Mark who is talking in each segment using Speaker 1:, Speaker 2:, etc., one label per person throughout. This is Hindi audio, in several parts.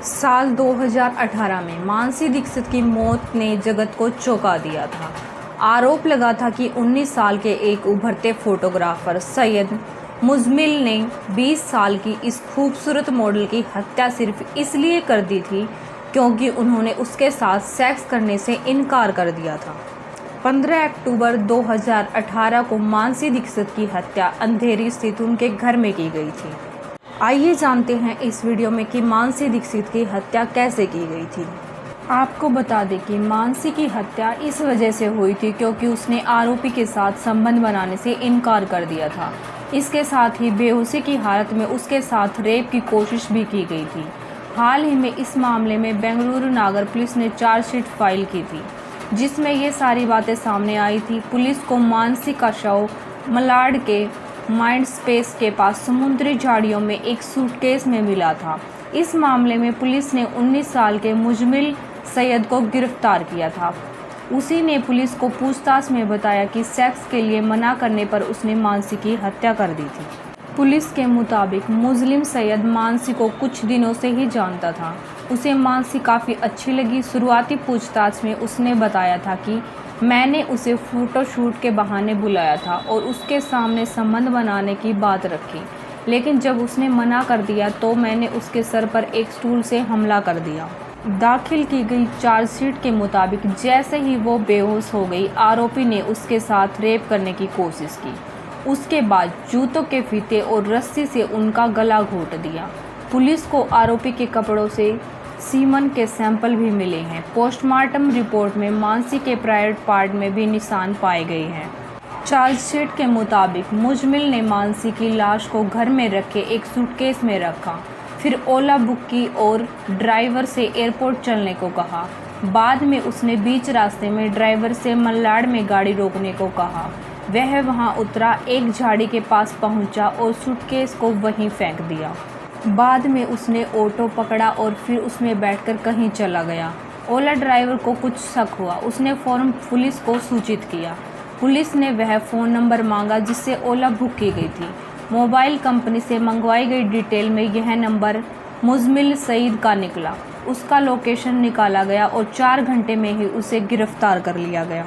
Speaker 1: साल 2018 में मानसी दीक्षित की मौत ने जगत को चौंका दिया था। आरोप लगा था कि 19 साल के एक उभरते फोटोग्राफर सैयद मुजमिल ने 20 साल की इस खूबसूरत मॉडल की हत्या सिर्फ इसलिए कर दी थी क्योंकि उन्होंने उसके साथ सेक्स करने से इनकार कर दिया था। 15 अक्टूबर 2018 को मानसी दीक्षित की हत्या अंधेरी स्थित उनके घर में की गई थी। आइए जानते हैं इस वीडियो में कि मानसी दीक्षित की हत्या कैसे की गई थी। आपको बता दें कि मानसी की हत्या इस वजह से हुई थी क्योंकि उसने आरोपी के साथ संबंध बनाने से इनकार कर दिया था। इसके साथ ही बेहोशी की हालत में उसके साथ रेप की कोशिश भी की गई थी। हाल ही में इस मामले में बेंगलुरु नगर पुलिस ने चार्जशीट फाइल की थी, जिसमें ये सारी बातें सामने आई थी। पुलिस को मानसी का शव मलाड के माइंड स्पेस के पास समुद्री झाड़ियों में एक सूटकेस में मिला था। इस मामले में पुलिस ने 19 साल के मुजमिल सैयद को गिरफ्तार किया था। उसी ने पुलिस को पूछताछ में बताया कि सेक्स के लिए मना करने पर उसने मानसी की हत्या कर दी थी। पुलिस के मुताबिक मुजलिम सैयद मानसी को कुछ दिनों से ही जानता था। उसे मानसी काफ़ी अच्छी लगी। शुरुआती पूछताछ में उसने बताया था कि मैंने उसे फ़ोटोशूट के बहाने बुलाया था और उसके सामने संबंध बनाने की बात रखी, लेकिन जब उसने मना कर दिया तो मैंने उसके सर पर एक स्टूल से हमला कर दिया। दाखिल की गई चार्जशीट के मुताबिक जैसे ही वो बेहोश हो गई, आरोपी ने उसके साथ रेप करने की कोशिश की। उसके बाद जूतों के फीते और रस्सी से उनका गला घोंट दिया। पुलिस को आरोपी के कपड़ों से सीमन के सैंपल भी मिले हैं। पोस्टमार्टम रिपोर्ट में मानसी के प्राइवेट पार्ट में भी निशान पाए गए हैं। चार्जशीट के मुताबिक मुजमिल ने मानसी की लाश को घर में रखे एक सूटकेस में रखा, फिर ओला बुक की और ड्राइवर से एयरपोर्ट चलने को कहा। बाद में उसने बीच रास्ते में ड्राइवर से मलाड में गाड़ी रोकने को कहा। वह वहां उतरा, एक झाड़ी के पास पहुंचा और सूटकेस को वहीं फेंक दिया। बाद में उसने ऑटो पकड़ा और फिर उसमें बैठकर कहीं चला गया। ओला ड्राइवर को कुछ शक हुआ, उसने फ़ौरन पुलिस को सूचित किया। पुलिस ने वह फ़ोन नंबर मांगा जिससे ओला बुक की गई थी। मोबाइल कंपनी से मंगवाई गई डिटेल में यह नंबर मुजमिल सईद का निकला। उसका लोकेशन निकाला गया और 4 घंटे में ही उसे गिरफ्तार कर लिया गया।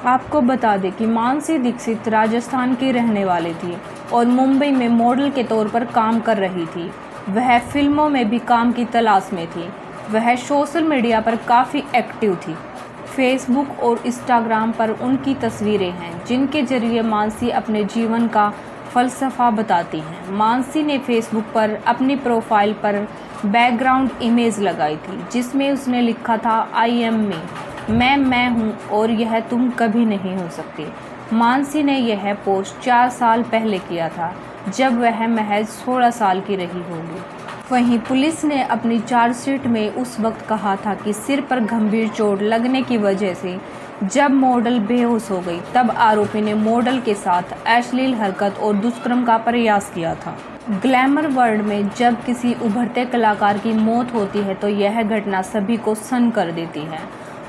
Speaker 1: आपको बता दें कि मानसी दीक्षित राजस्थान की रहने वाली थी और मुंबई में मॉडल के तौर पर काम कर रही थी। वह फिल्मों में भी काम की तलाश में थी। वह सोशल मीडिया पर काफ़ी एक्टिव थी। फेसबुक और इंस्टाग्राम पर उनकी तस्वीरें हैं, जिनके जरिए मानसी अपने जीवन का फ़लसफ़ा बताती हैं। मानसी ने फेसबुक पर अपनी प्रोफाइल पर बैकग्राउंड इमेज लगाई थी, जिसमें उसने लिखा था आई एम मी, मैं हूँ और यह तुम कभी नहीं हो सकती। मानसी ने यह पोस्ट 4 साल पहले किया था, जब वह महज 16 साल की रही होगी। वहीं पुलिस ने अपनी चार्जशीट में उस वक्त कहा था कि सिर पर गंभीर चोट लगने की वजह से जब मॉडल बेहोश हो गई, तब आरोपी ने मॉडल के साथ अश्लील हरकत और दुष्कर्म का प्रयास किया था। ग्लैमर वर्ल्ड में जब किसी उभरते कलाकार की मौत होती है तो यह घटना सभी को सन्न कर देती है।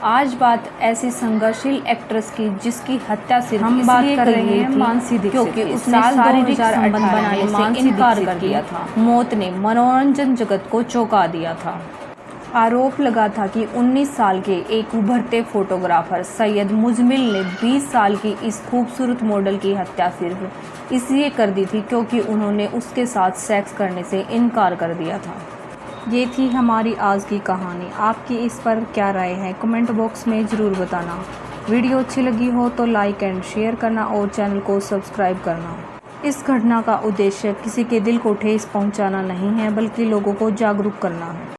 Speaker 1: आज बात ऐसी संघर्षशील एक्ट्रेस की जिसकी हत्या सिर्फ हम बात कर रहे हैं मानसी दीक्षित क्योंकि उसने शारीरिक संबंध बनाने से इनकार कर दिया था। मौत ने मनोरंजन जगत को चौंका दिया था। आरोप लगा था कि 19 साल के एक उभरते फोटोग्राफर सैयद मुजमिल ने 20 साल की इस खूबसूरत मॉडल की हत्या सिर्फ इसलिए कर दी थी क्योंकि उन्होंने उसके साथ सेक्स करने से इनकार कर दिया था। ये थी हमारी आज की कहानी। आपकी इस पर क्या राय है, कमेंट बॉक्स में ज़रूर बताना। वीडियो अच्छी लगी हो तो लाइक एंड शेयर करना और चैनल को सब्सक्राइब करना। इस घटना का उद्देश्य किसी के दिल को ठेस पहुंचाना नहीं है, बल्कि लोगों को जागरूक करना है।